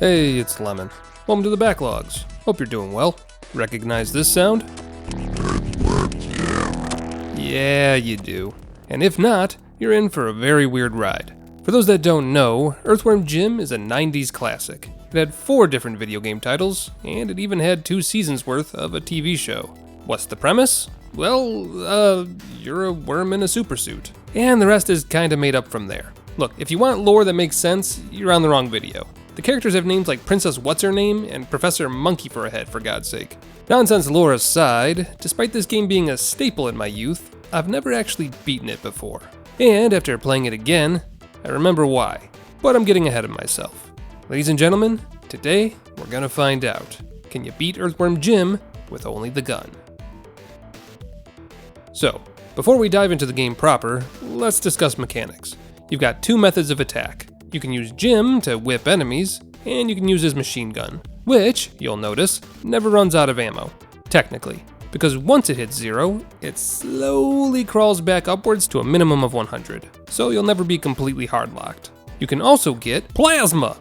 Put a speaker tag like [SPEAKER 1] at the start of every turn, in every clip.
[SPEAKER 1] Hey, it's Lemon. Welcome to the Backlogs. Hope you're doing well. Recognize this sound? Yeah, you do. And if not, you're in for a very weird ride. For those that don't know, Earthworm Jim is a 90s classic. It had 4 different video game titles, and it even had 2 seasons worth of a TV show. What's the premise? Well, you're a worm in a supersuit. And the rest is kinda made up from there. Look, if you want lore that makes sense, you're on the wrong video. The characters have names like Princess What's-Her-Name and Professor Monkey for a head, for God's sake. Nonsense lore aside, despite this game being a staple in my youth, I've never actually beaten it before. And after playing it again, I remember why. But I'm getting ahead of myself. Ladies and gentlemen, today we're gonna find out. Can you beat Earthworm Jim with only the gun? So, before we dive into the game proper, let's discuss mechanics. You've got 2 methods of attack. You can use Jim to whip enemies, and you can use his machine gun, which, you'll notice, never runs out of ammo, technically, because once it hits 0, it slowly crawls back upwards to a minimum of 100, so you'll never be completely hard-locked. You can also get Plasma,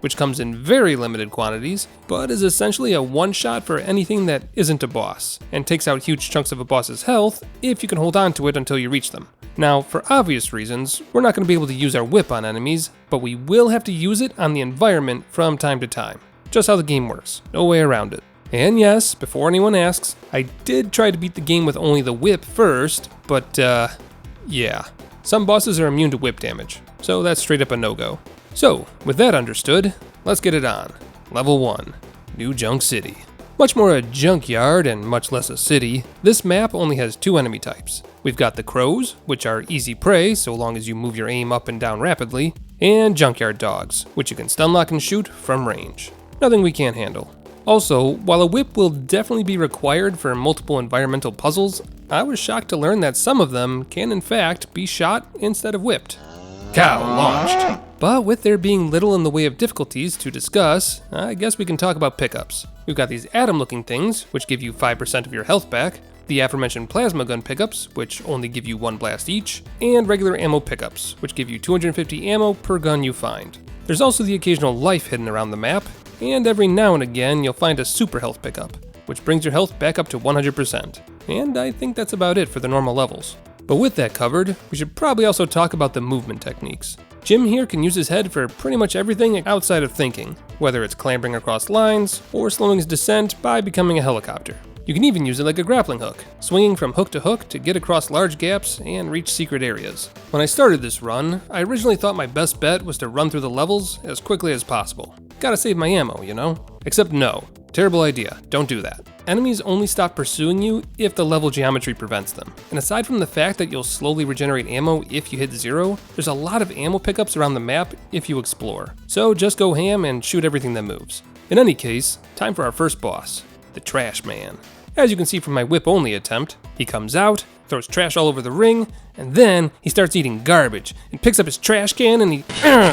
[SPEAKER 1] which comes in very limited quantities, but is essentially a one-shot for anything that isn't a boss, and takes out huge chunks of a boss's health if you can hold on to it until you reach them. Now, for obvious reasons, we're not going to be able to use our whip on enemies, but we will have to use it on the environment from time to time. Just how the game works, no way around it. And yes, before anyone asks, I did try to beat the game with only the whip first, but yeah. Some bosses are immune to whip damage, so that's straight up a no-go. So, with that understood, let's get it on. Level 1, New Junk City. Much more a junkyard and much less a city, this map only has 2 enemy types. We've got the crows, which are easy prey so long as you move your aim up and down rapidly, and junkyard dogs, which you can stun lock and shoot from range. Nothing we can't handle. Also, while a whip will definitely be required for multiple environmental puzzles, I was shocked to learn that some of them can in fact be shot instead of whipped. Cow launched. But with there being little in the way of difficulties to discuss, I guess we can talk about pickups. We've got these atom-looking things, which give you 5% of your health back, the aforementioned plasma gun pickups, which only give you 1 blast each, and regular ammo pickups, which give you 250 ammo per gun you find. There's also the occasional life hidden around the map, and every now and again you'll find a super health pickup, which brings your health back up to 100%. And I think that's about it for the normal levels. But with that covered, we should probably also talk about the movement techniques. Jim here can use his head for pretty much everything outside of thinking, whether it's clambering across lines, or slowing his descent by becoming a helicopter. You can even use it like a grappling hook, swinging from hook to hook to get across large gaps and reach secret areas. When I started this run, I originally thought my best bet was to run through the levels as quickly as possible. Gotta save my ammo, you know? Except no. Terrible idea. Don't do that. Enemies only stop pursuing you if the level geometry prevents them. And aside from the fact that you'll slowly regenerate ammo if you hit 0, there's a lot of ammo pickups around the map if you explore. So just go ham and shoot everything that moves. In any case, time for our first boss, the Trash Man. As you can see from my whip-only attempt, he comes out, throws trash all over the ring, and then he starts eating garbage and picks up his trash can and he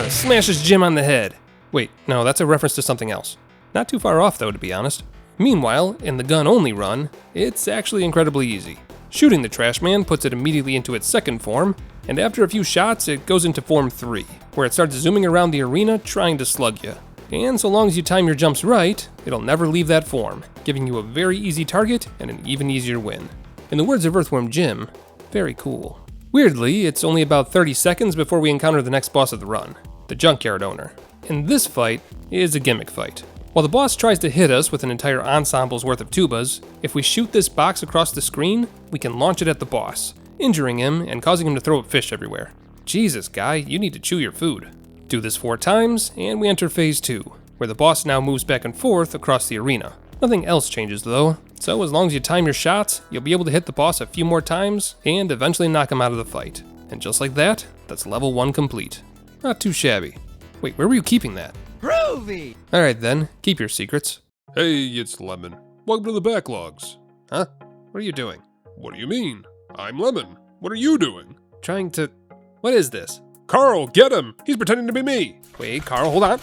[SPEAKER 1] smashes Jim on the head. Wait, no, that's a reference to something else. Not too far off though, to be honest. Meanwhile, in the gun-only run, it's actually incredibly easy. Shooting the trash man puts it immediately into its second form, and after a few shots it goes into form 3, where it starts zooming around the arena trying to slug you. And so long as you time your jumps right, it'll never leave that form, giving you a very easy target and an even easier win. In the words of Earthworm Jim, very cool. Weirdly, it's only about 30 seconds before we encounter the next boss of the run, the junkyard owner. And this fight is a gimmick fight. While the boss tries to hit us with an entire ensemble's worth of tubas, if we shoot this box across the screen, we can launch it at the boss, injuring him and causing him to throw up fish everywhere. Jesus, guy, you need to chew your food. Do this 4 times, and we enter phase 2, where the boss now moves back and forth across the arena. Nothing else changes though, so as long as you time your shots, you'll be able to hit the boss a few more times, and eventually knock him out of the fight. And just like that, that's level 1 complete. Not too shabby. Wait, where were you keeping that?
[SPEAKER 2] Groovy!
[SPEAKER 1] Alright then, keep your secrets.
[SPEAKER 3] Hey, it's Lemon. Welcome to the Backlogs.
[SPEAKER 1] Huh? What are you doing?
[SPEAKER 3] What do you mean? I'm Lemon. What are you doing?
[SPEAKER 1] Trying to... What is this?
[SPEAKER 3] Carl, get him! He's pretending to be me!
[SPEAKER 1] Wait, Carl, hold on.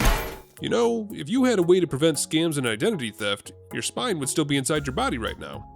[SPEAKER 3] You know, if you had a way to prevent scams and identity theft, your spine would still be inside your body right now.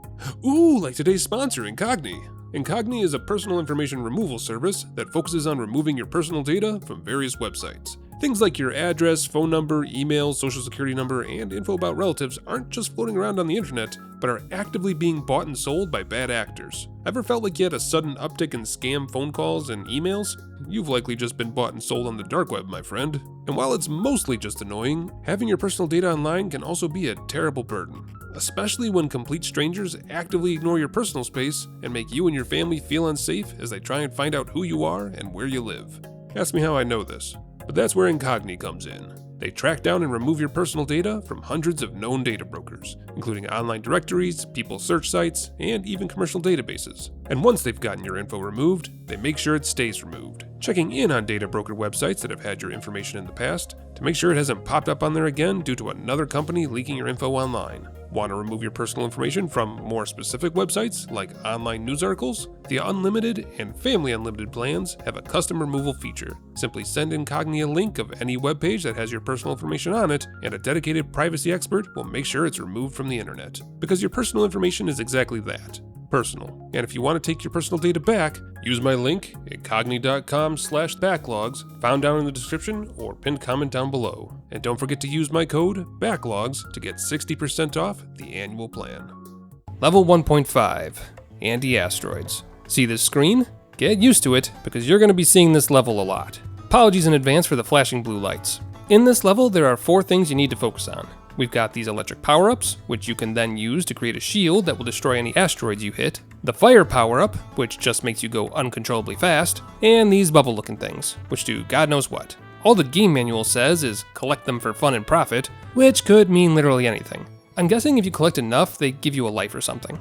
[SPEAKER 3] Ooh, like today's sponsor, Incogni. Incogni is a personal information removal service that focuses on removing your personal data from various websites. Things like your address, phone number, email, social security number, and info about relatives aren't just floating around on the internet, but are actively being bought and sold by bad actors. Ever felt like you had a sudden uptick in scam phone calls and emails? You've likely just been bought and sold on the dark web, my friend. And while it's mostly just annoying, having your personal data online can also be a terrible burden, especially when complete strangers actively ignore your personal space and make you and your family feel unsafe as they try and find out who you are and where you live. Ask me how I know this, but that's where Incogni comes in. They track down and remove your personal data from hundreds of known data brokers, including online directories, people's search sites, and even commercial databases. And once they've gotten your info removed, they make sure it stays removed, checking in on data broker websites that have had your information in the past to make sure it hasn't popped up on there again due to another company leaking your info online. Want to remove your personal information from more specific websites like online news articles? The Unlimited and Family Unlimited plans have a custom removal feature. Simply send Incogni a link of any web page that has your personal information on it, and a dedicated privacy expert will make sure it's removed from the internet. Because your personal information is exactly that. Personal. And if you want to take your personal data back, use my link, incogni.com/backlogs, found down in the description or pinned comment down below. And don't forget to use my code, Backlogs, to get 60% off the annual plan.
[SPEAKER 1] Level 1.5, Anti-Asteroids. See this screen? Get used to it, because you're going to be seeing this level a lot. Apologies in advance for the flashing blue lights. In this level, there are 4 things you need to focus on. We've got these electric power-ups, which you can then use to create a shield that will destroy any asteroids you hit, the fire power-up, which just makes you go uncontrollably fast, and these bubble-looking things, which do God knows what. All the game manual says is collect them for fun and profit, which could mean literally anything. I'm guessing if you collect enough, they give you a life or something.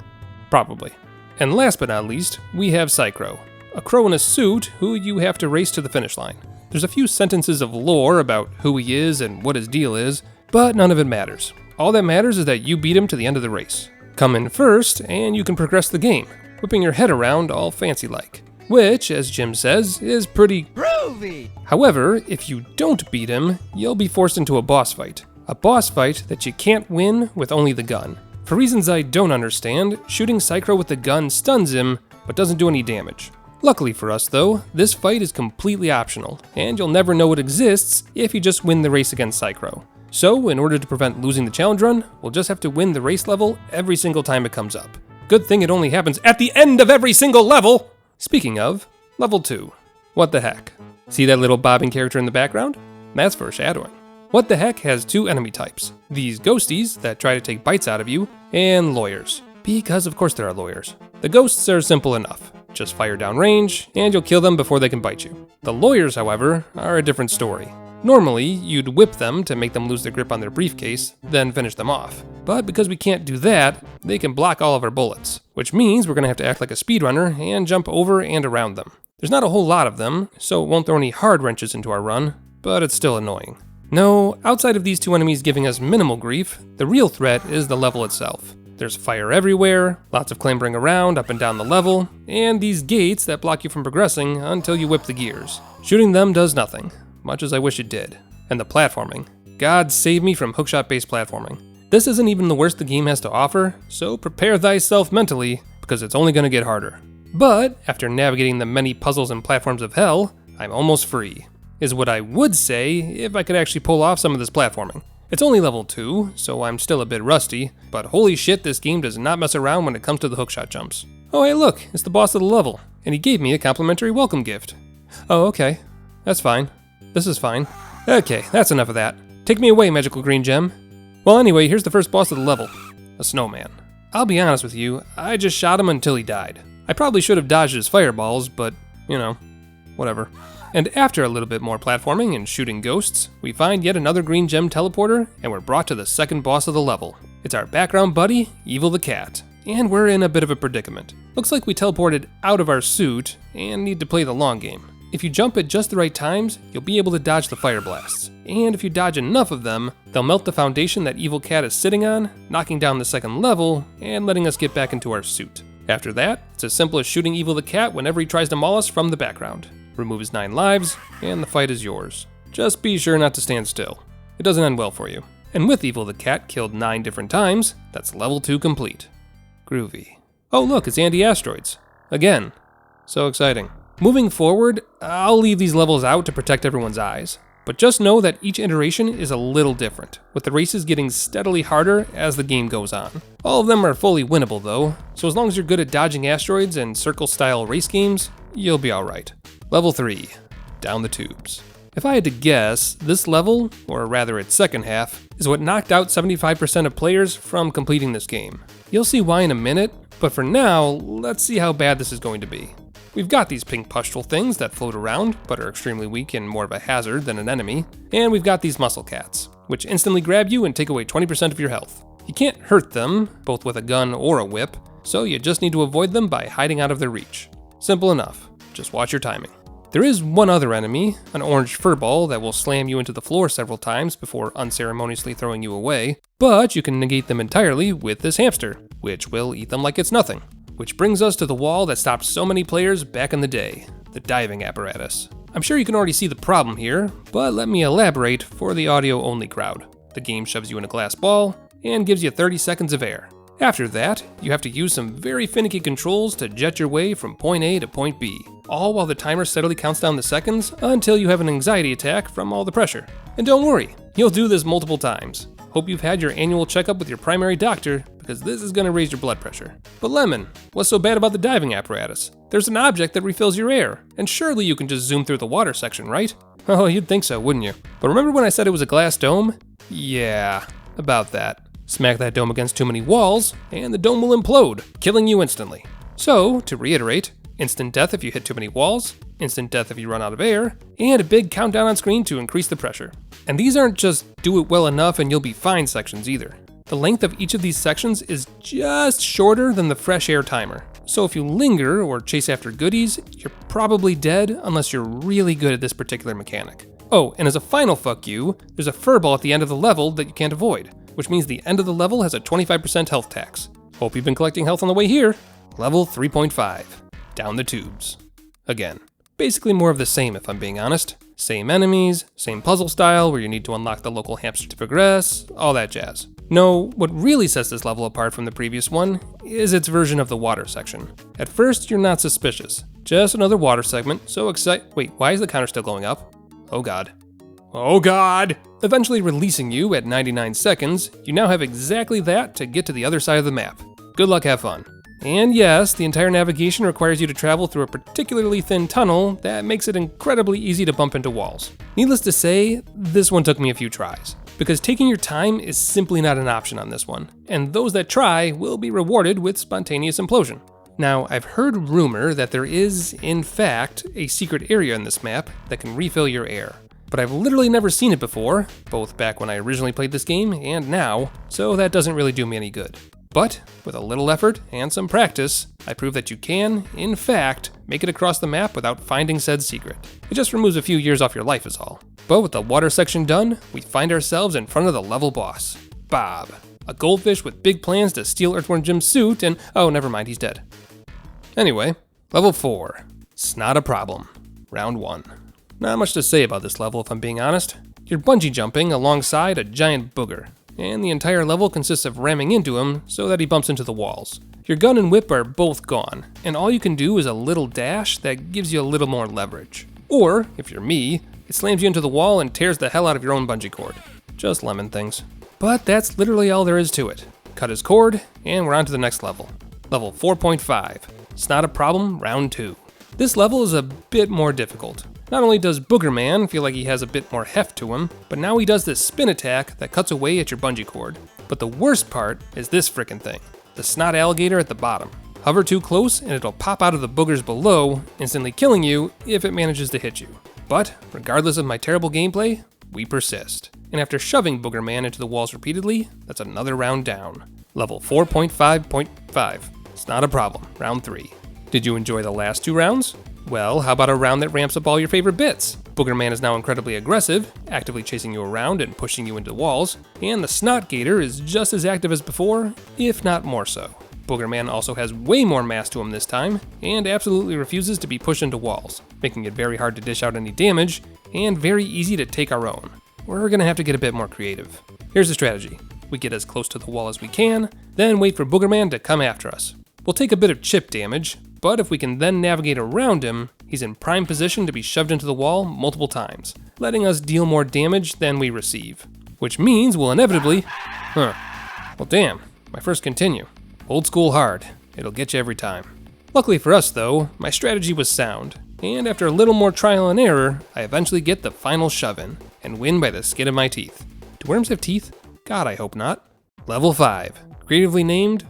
[SPEAKER 1] Probably. And last but not least, we have Psychro, a crow in a suit who you have to race to the finish line. There's a few sentences of lore about who he is and what his deal is, but none of it matters. All that matters is that you beat him to the end of the race. Come in first, and you can progress the game, whipping your head around all fancy-like. Which, as Jim says, is pretty groovy. However, if you don't beat him, you'll be forced into a boss fight. A boss fight that you can't win with only the gun. For reasons I don't understand, shooting Psychro with the gun stuns him, but doesn't do any damage. Luckily for us though, this fight is completely optional, and you'll never know it exists if you just win the race against Psychro. So, in order to prevent losing the challenge run, we'll just have to win the race level every single time it comes up. Good thing it only happens at the end of every single level! Speaking of, level 2. What the heck? See that little bobbing character in the background? That's foreshadowing. What the heck has 2 enemy types. These ghosties that try to take bites out of you, and lawyers. Because of course there are lawyers. The ghosts are simple enough. Just fire down range, and you'll kill them before they can bite you. The lawyers, however, are a different story. Normally, you'd whip them to make them lose their grip on their briefcase, then finish them off. But because we can't do that, they can block all of our bullets, which means we're going to have to act like a speedrunner and jump over and around them. There's not a whole lot of them, so it won't throw any hard wrenches into our run, but it's still annoying. No, outside of these 2 enemies giving us minimal grief, the real threat is the level itself. There's fire everywhere, lots of clambering around up and down the level, and these gates that block you from progressing until you whip the gears. Shooting them does nothing, much as I wish it did. And the platforming. God save me from hookshot-based platforming. This isn't even the worst the game has to offer, so prepare thyself mentally, because it's only going to get harder. But, after navigating the many puzzles and platforms of hell, I'm almost free, is what I would say if I could actually pull off some of this platforming. It's only level 2, so I'm still a bit rusty, but holy shit, this game does not mess around when it comes to the hookshot jumps. Oh hey look, it's the boss of the level, and he gave me a complimentary welcome gift. Oh okay, that's fine. This is fine. Okay, that's enough of that. Take me away, magical green gem. Well anyway, here's the first boss of the level, a snowman. I'll be honest with you, I just shot him until he died. I probably should have dodged his fireballs, but, you know, whatever. And after a little bit more platforming and shooting ghosts, we find yet another green gem teleporter, and we're brought to the second boss of the level. It's our background buddy, Evil the Cat. And we're in a bit of a predicament. Looks like we teleported out of our suit, and need to play the long game. If you jump at just the right times, you'll be able to dodge the fire blasts. And if you dodge enough of them, they'll melt the foundation that Evil Cat is sitting on, knocking down the second level, and letting us get back into our suit. After that, it's as simple as shooting Evil the Cat whenever he tries to maul us from the background. Remove his 9 lives, and the fight is yours. Just be sure not to stand still. It doesn't end well for you. And with Evil the Cat killed 9 different times, that's level 2 complete. Groovy. Oh look, it's Anti-Asteroids. Again. So exciting. Moving forward, I'll leave these levels out to protect everyone's eyes. But but just know that each iteration is a little different, with the races getting steadily harder as the game goes on. All of them are fully winnable though, so as long as you're good at dodging asteroids and circle-style race games, you'll be alright. Level 3. Down the tubes. If I had to guess, this level, or rather its second half, is what knocked out 75% of players from completing this game. You'll see why in a minute, but for now, let's see how bad this is going to be. We've got these pink pustule things that float around, but are extremely weak and more of a hazard than an enemy, and we've got these muscle cats, which instantly grab you and take away 20% of your health. You can't hurt them, both with a gun or a whip, so you just need to avoid them by hiding out of their reach. Simple enough, just watch your timing. There is one other enemy, an orange furball that will slam you into the floor several times before unceremoniously throwing you away, but you can negate them entirely with this hamster, which will eat them like it's nothing. Which brings us to the wall that stopped so many players back in the day, the diving apparatus. I'm sure you can already see the problem here, but let me elaborate for the audio-only crowd. The game shoves you in a glass ball and gives you 30 seconds of air. After that, you have to use some very finicky controls to jet your way from point A to point B, all while the timer steadily counts down the seconds until you have an anxiety attack from all the pressure. And don't worry, you'll do this multiple times. Hope you've had your annual checkup with your primary doctor, because this is going to raise your blood pressure. But Lemon, what's so bad about the diving apparatus? There's an object that refills your air, and surely you can just zoom through the water section, right? Oh, you'd think so, wouldn't you? But remember when I said it was a glass dome? Yeah, about that. Smack that dome against too many walls, and the dome will implode, killing you instantly. So, to reiterate, instant death if you hit too many walls, instant death if you run out of air, and a big countdown on screen to increase the pressure. And these aren't just do it well enough and you'll be fine sections either. The length of each of these sections is just shorter than the fresh air timer. So if you linger or chase after goodies, you're probably dead unless you're really good at this particular mechanic. Oh, and as a final fuck you, there's a furball at the end of the level that you can't avoid, which means the end of the level has a 25% health tax. Hope you've been collecting health on the way here. Level 3.5. Down the tubes. Again, basically more of the same if I'm being honest. Same enemies, same puzzle style where you need to unlock the local hamster to progress, all that jazz. No, what really sets this level apart from the previous one is its version of the water section. At first, you're not suspicious. Just another water segment, so wait, why is the counter still going up? Oh god. Oh god! Eventually releasing you at 99 seconds, you now have exactly that to get to the other side of the map. Good luck, have fun. And yes, the entire navigation requires you to travel through a particularly thin tunnel that makes it incredibly easy to bump into walls. Needless to say, this one took me a few tries, because taking your time is simply not an option on this one, and those that try will be rewarded with spontaneous implosion. Now, I've heard rumor that there is, in fact, a secret area in this map that can refill your air. But I've literally never seen it before, both back when I originally played this game and now, so that doesn't really do me any good. But with a little effort and some practice, I prove that you can, in fact, make it across the map without finding said secret. It just removes a few years off your life is all. But with the water section done, we find ourselves in front of the level boss, Bob, a goldfish with big plans to steal Earthworm Jim's suit and, oh, never mind, he's dead. Anyway, level 4, Snot a Problem, round 1. Not much to say about this level if I'm being honest. You're bungee jumping alongside a giant booger, and the entire level consists of ramming into him so that he bumps into the walls. Your gun and whip are both gone, and all you can do is a little dash that gives you a little more leverage. Or, if you're me, it slams you into the wall and tears the hell out of your own bungee cord. Just lemon things. But that's literally all there is to it. Cut his cord, and we're on to the next level. Level 4.5, Snot a Problem, round 2. This level is a bit more difficult. Not only does Booger Man feel like he has a bit more heft to him, but now he does this spin attack that cuts away at your bungee cord. But the worst part is this frickin' thing, the snot alligator at the bottom. Hover too close and it'll pop out of the boogers below, instantly killing you if it manages to hit you. But regardless of my terrible gameplay, we persist. And after shoving Booger Man into the walls repeatedly, that's another round down. Level 4.5.5, Snot a Problem, round 3. Did you enjoy the last 2 rounds? Well, how about a round that ramps up all your favorite bits? Booger Man is now incredibly aggressive, actively chasing you around and pushing you into walls, and the Snot Gator is just as active as before, if not more so. Booger Man also has way more mass to him this time, and absolutely refuses to be pushed into walls, making it very hard to dish out any damage, and very easy to take our own. We're gonna have to get a bit more creative. Here's the strategy. We get as close to the wall as we can, then wait for Booger Man to come after us. We'll take a bit of chip damage, but if we can then navigate around him, he's in prime position to be shoved into the wall multiple times, letting us deal more damage than we receive. Which means we'll inevitably... Well damn, my first continue. Old school hard. It'll get you every time. Luckily for us though, my strategy was sound, and after a little more trial and error, I eventually get the final shove in, and win by the skin of my teeth. Do worms have teeth? God, I hope not. Level 5. Creatively named...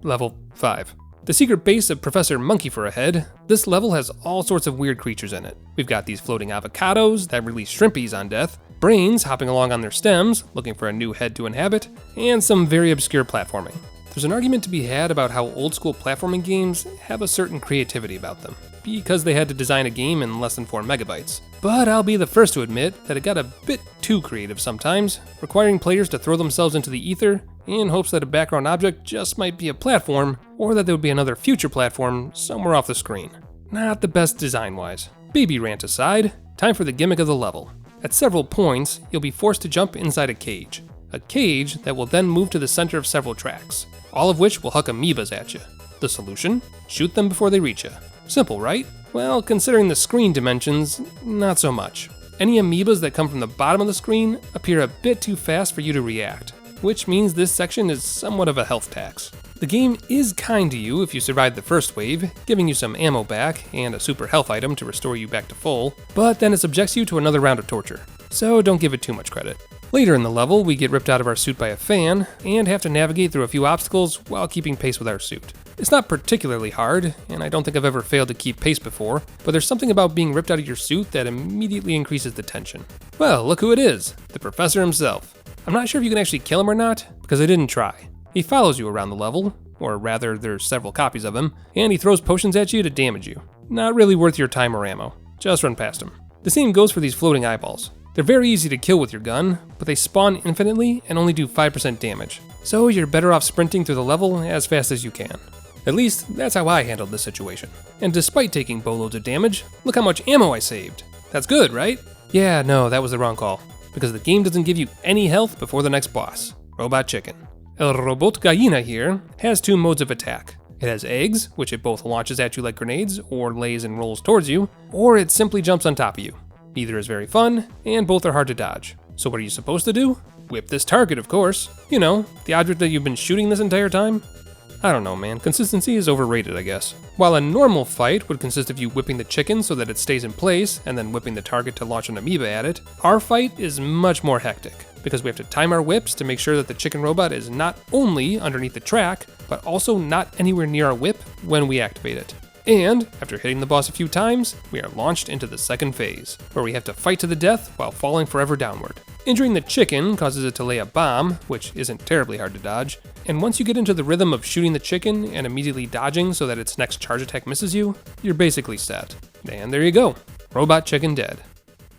[SPEAKER 1] Level 5. The secret base of Professor Monkey for a head, this level has all sorts of weird creatures in it. We've got these floating avocados that release shrimpies on death, brains hopping along on their stems, looking for a new head to inhabit, and some very obscure platforming. There's an argument to be had about how old school platforming games have a certain creativity about them, because they had to design a game in less than 4 megabytes. But I'll be the first to admit that it got a bit too creative sometimes, requiring players to throw themselves into the ether in hopes that a background object just might be a platform, or that there would be another future platform somewhere off the screen. Not the best design-wise. Baby rant aside, time for the gimmick of the level. At several points, you'll be forced to jump inside a cage that will then move to the center of several tracks, all of which will huck amoebas at you. The solution? Shoot them before they reach you. Simple, right? Well, considering the screen dimensions, not so much. Any amoebas that come from the bottom of the screen appear a bit too fast for you to react, which means this section is somewhat of a health tax. The game is kind to you if you survive the first wave, giving you some ammo back and a super health item to restore you back to full, but then it subjects you to another round of torture, so don't give it too much credit. Later in the level, we get ripped out of our suit by a fan, and have to navigate through a few obstacles while keeping pace with our suit. It's not particularly hard, and I don't think I've ever failed to keep pace before, but there's something about being ripped out of your suit that immediately increases the tension. Well, look who it is, the professor himself. I'm not sure if you can actually kill him or not, because I didn't try. He follows you around the level, or rather, there's several copies of him, and he throws potions at you to damage you. Not really worth your time or ammo. Just run past him. The same goes for these floating eyeballs. They're very easy to kill with your gun, but they spawn infinitely and only do 5% damage, so you're better off sprinting through the level as fast as you can. At least, that's how I handled this situation. And despite taking boatloads of damage, look how much ammo I saved. That's good, right? Yeah, no, that was the wrong call, because the game doesn't give you any health before the next boss, Robot Chicken. El Robot Gallina here has 2 modes of attack. It has eggs, which it both launches at you like grenades, or lays and rolls towards you, or it simply jumps on top of you. Either is very fun, and both are hard to dodge. So what are you supposed to do? Whip this target, of course. You know, the object that you've been shooting this entire time? I don't know, man. Consistency is overrated, I guess. While a normal fight would consist of you whipping the chicken so that it stays in place, and then whipping the target to launch an amoeba at it, our fight is much more hectic, because we have to time our whips to make sure that the chicken robot is not only underneath the track, but also not anywhere near our whip when we activate it. And, after hitting the boss a few times, we are launched into the second phase, where we have to fight to the death while falling forever downward. Injuring the chicken causes it to lay a bomb, which isn't terribly hard to dodge, and once you get into the rhythm of shooting the chicken and immediately dodging so that its next charge attack misses you, you're basically set. And there you go, Robot Chicken dead.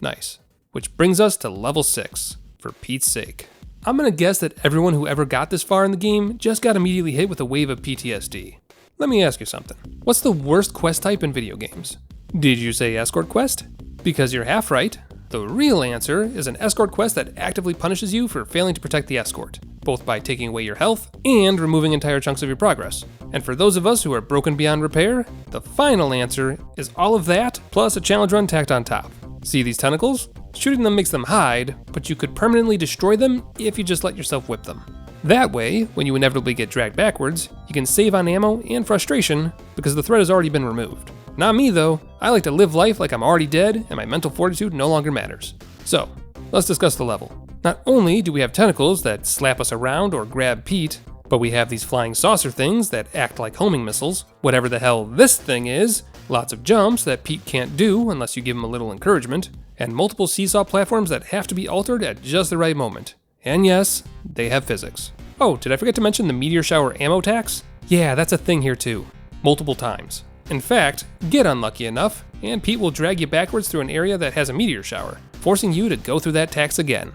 [SPEAKER 1] Nice. Which brings us to level 6, for Pete's sake. I'm gonna guess that everyone who ever got this far in the game just got immediately hit with a wave of PTSD. Let me ask you something. What's the worst quest type in video games? Did you say escort quest? Because you're half right. The real answer is an escort quest that actively punishes you for failing to protect the escort, both by taking away your health and removing entire chunks of your progress. And for those of us who are broken beyond repair, the final answer is all of that plus a challenge run tacked on top. See these tentacles? Shooting them makes them hide, but you could permanently destroy them if you just let yourself whip them. That way, when you inevitably get dragged backwards, you can save on ammo and frustration because the threat has already been removed. Not me though, I like to live life like I'm already dead and my mental fortitude no longer matters. So, let's discuss the level. Not only do we have tentacles that slap us around or grab Pete, but we have these flying saucer things that act like homing missiles, whatever the hell this thing is, lots of jumps that Pete can't do unless you give him a little encouragement, and multiple seesaw platforms that have to be altered at just the right moment. And yes, they have physics. Oh, did I forget to mention the meteor shower ammo tax? Yeah, that's a thing here too. Multiple times. In fact, get unlucky enough, and Pete will drag you backwards through an area that has a meteor shower, forcing you to go through that tax again.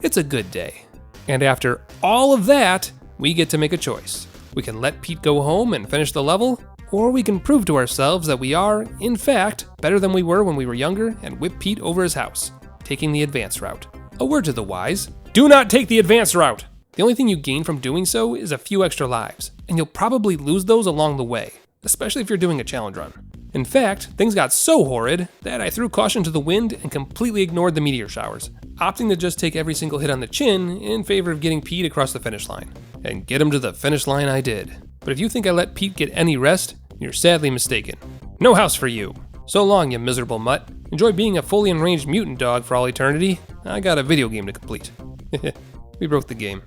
[SPEAKER 1] It's a good day. And after all of that, we get to make a choice. We can let Pete go home and finish the level, or we can prove to ourselves that we are, in fact, better than we were when we were younger and whip Pete over his house, taking the advanced route. A word to the wise, do not take the advanced route! The only thing you gain from doing so is a few extra lives, and you'll probably lose those along the way, especially if you're doing a challenge run. In fact, things got so horrid that I threw caution to the wind and completely ignored the meteor showers, opting to just take every single hit on the chin in favor of getting Pete across the finish line. And get him to the finish line I did. But if you think I let Pete get any rest, you're sadly mistaken. No house for you. So long, you miserable mutt. Enjoy being a fully enraged mutant dog for all eternity. I got a video game to complete. We broke the game.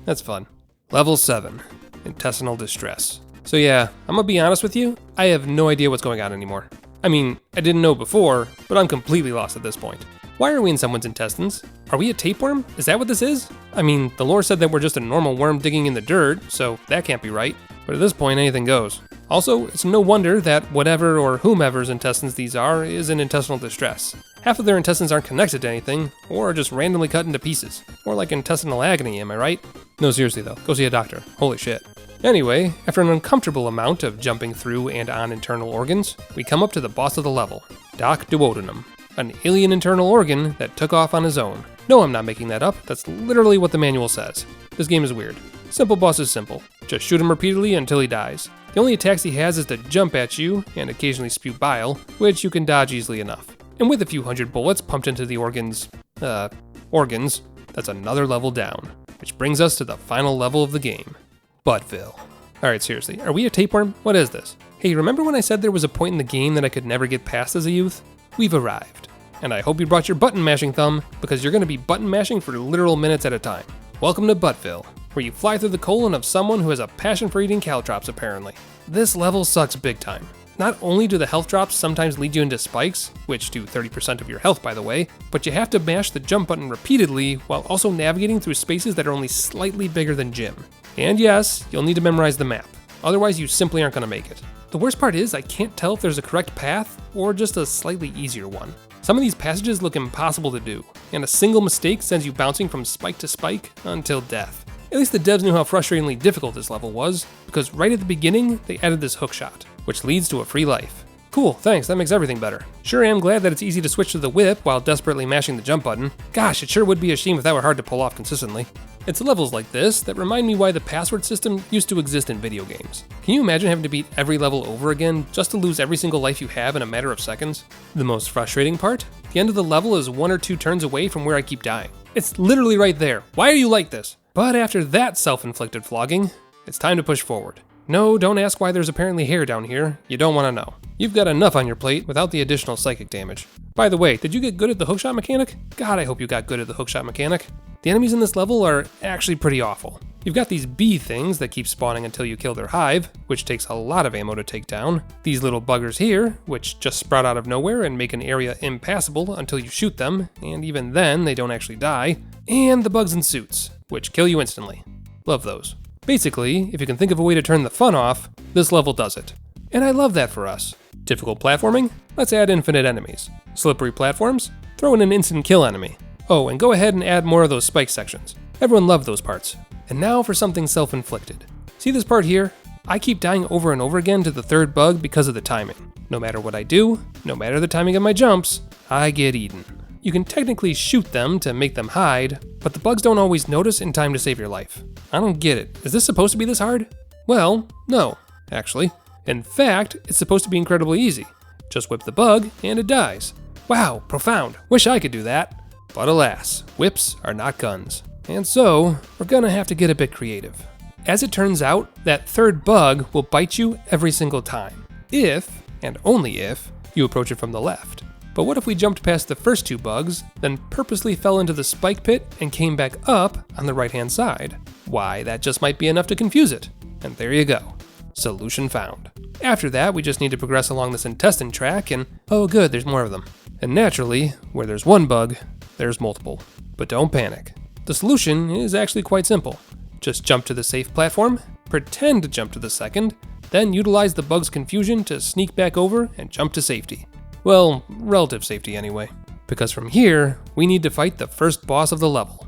[SPEAKER 1] That's fun. Level 7. Intestinal Distress. So yeah, I'm gonna be honest with you, I have no idea what's going on anymore. I mean, I didn't know before, but I'm completely lost at this point. Why are we in someone's intestines? Are we a tapeworm? Is that what this is? I mean, the lore said that we're just a normal worm digging in the dirt, so that can't be right. But at this point, anything goes. Also, it's no wonder that whatever or whomever's intestines these are is in intestinal distress. Half of their intestines aren't connected to anything, or are just randomly cut into pieces. More like intestinal agony, am I right? No, seriously though, go see a doctor. Holy shit. Anyway, after an uncomfortable amount of jumping through and on internal organs, we come up to the boss of the level, Duodenum, an alien internal organ that took off on his own. No, I'm not making that up, that's literally what the manual says. This game is weird. Simple boss is simple. Just shoot him repeatedly until he dies. The only attacks he has is to jump at you and occasionally spew bile, which you can dodge easily enough. And with a few hundred bullets pumped into the organs, that's another level down. Which brings us to the final level of the game, Buttville. Alright, seriously, are we a tapeworm? What is this? Hey, remember when I said there was a point in the game that I could never get past as a youth? We've arrived. And I hope you brought your button mashing thumb, because you're going to be button mashing for literal minutes at a time. Welcome to Buttville, where you fly through the colon of someone who has a passion for eating caltrops apparently. This level sucks big time. Not only do the health drops sometimes lead you into spikes, which do 30% of your health by the way, but you have to mash the jump button repeatedly while also navigating through spaces that are only slightly bigger than Jim. And yes, you'll need to memorize the map, otherwise you simply aren't going to make it. The worst part is I can't tell if there's a correct path or just a slightly easier one. Some of these passages look impossible to do, and a single mistake sends you bouncing from spike to spike until death. At least the devs knew how frustratingly difficult this level was, because right at the beginning, they added this hookshot, which leads to a free life. Cool, thanks, that makes everything better. Sure am glad that it's easy to switch to the whip while desperately mashing the jump button. Gosh, it sure would be a shame if that were hard to pull off consistently. It's levels like this that remind me why the password system used to exist in video games. Can you imagine having to beat every level over again just to lose every single life you have in a matter of seconds? The most frustrating part? The end of the level is 1 or 2 turns away from where I keep dying. It's literally right there. Why are you like this? But after that self-inflicted flogging, it's time to push forward. No, don't ask why there's apparently hair down here. You don't want to know. You've got enough on your plate without the additional psychic damage. By the way, did you get good at the hookshot mechanic? God, I hope you got good at the hookshot mechanic. The enemies in this level are actually pretty awful. You've got these bee things that keep spawning until you kill their hive, which takes a lot of ammo to take down. These little buggers here, which just sprout out of nowhere and make an area impassable until you shoot them, and even then they don't actually die. And the bugs in suits, which kill you instantly. Love those. Basically, if you can think of a way to turn the fun off, this level does it. And I love that for us. Difficult platforming? Let's add infinite enemies. Slippery platforms? Throw in an instant kill enemy. Oh, and go ahead and add more of those spike sections. Everyone loved those parts. And now for something self-inflicted. See this part here? I keep dying over and over again to the third bug because of the timing. No matter what I do, no matter the timing of my jumps, I get eaten. You can technically shoot them to make them hide, but the bugs don't always notice in time to save your life. I don't get it. Is this supposed to be this hard? Well, no, actually. In fact, it's supposed to be incredibly easy. Just whip the bug and it dies. Wow, profound. Wish I could do that. But alas, whips are not guns. And so, we're gonna have to get a bit creative. As it turns out, that third bug will bite you every single time. If, and only if, you approach it from the left. But what if we jumped past the first 2 bugs, then purposely fell into the spike pit and came back up on the right-hand side? Why, that just might be enough to confuse it. And there you go. Solution found. After that, we just need to progress along this intestine track and, oh good, there's more of them. And naturally, where there's one bug, there's multiple. But don't panic. The solution is actually quite simple. Just jump to the safe platform, pretend to jump to the second, then utilize the bug's confusion to sneak back over and jump to safety. Well, relative safety anyway. Because from here, we need to fight the first boss of the level.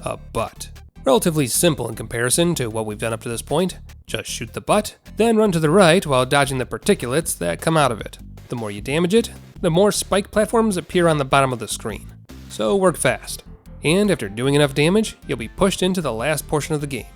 [SPEAKER 1] A butt. Relatively simple in comparison to what we've done up to this point. Just shoot the butt, then run to the right while dodging the particulates that come out of it. The more you damage it, the more spike platforms appear on the bottom of the screen. So work fast. And after doing enough damage, you'll be pushed into the last portion of the game.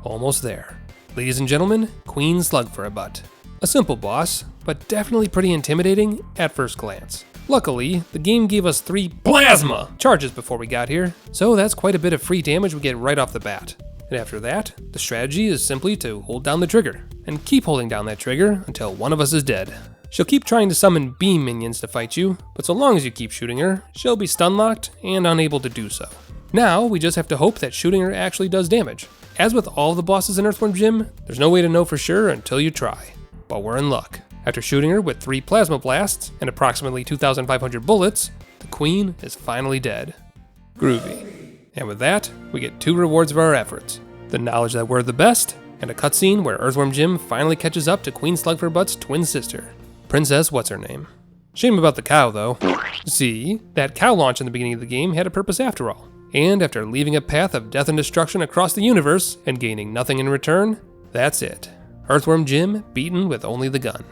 [SPEAKER 1] Almost there. Ladies and gentlemen, Queen Slug for a butt. A simple boss, but definitely pretty intimidating at first glance. Luckily, the game gave us 3 plasma charges before we got here, so that's quite a bit of free damage we get right off the bat. And after that, the strategy is simply to hold down the trigger, and keep holding down that trigger until one of us is dead. She'll keep trying to summon beam minions to fight you, but so long as you keep shooting her, she'll be stun-locked and unable to do so. Now, we just have to hope that shooting her actually does damage. As with all the bosses in Earthworm Jim, there's no way to know for sure until you try. But we're in luck. After shooting her with 3 plasma blasts and approximately 2,500 bullets, the queen is finally dead. Groovy. And with that, we get 2 rewards for our efforts. The knowledge that we're the best, and a cutscene where Earthworm Jim finally catches up to Queen Slugfurbutt's twin sister, Princess What's-Her-Name. Shame about the cow, though. See, that cow launch in the beginning of the game had a purpose after all. And after leaving a path of death and destruction across the universe and gaining nothing in return, that's it. Earthworm Jim beaten with only the gun.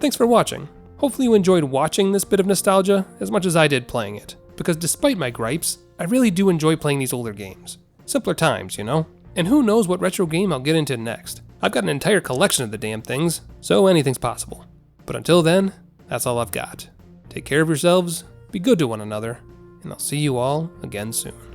[SPEAKER 1] Thanks for watching. Hopefully you enjoyed watching this bit of nostalgia as much as I did playing it, because despite my gripes, I really do enjoy playing these older games. Simpler times, you know? And who knows what retro game I'll get into next. I've got an entire collection of the damn things, so anything's possible. But until then, that's all I've got. Take care of yourselves, be good to one another, and I'll see you all again soon.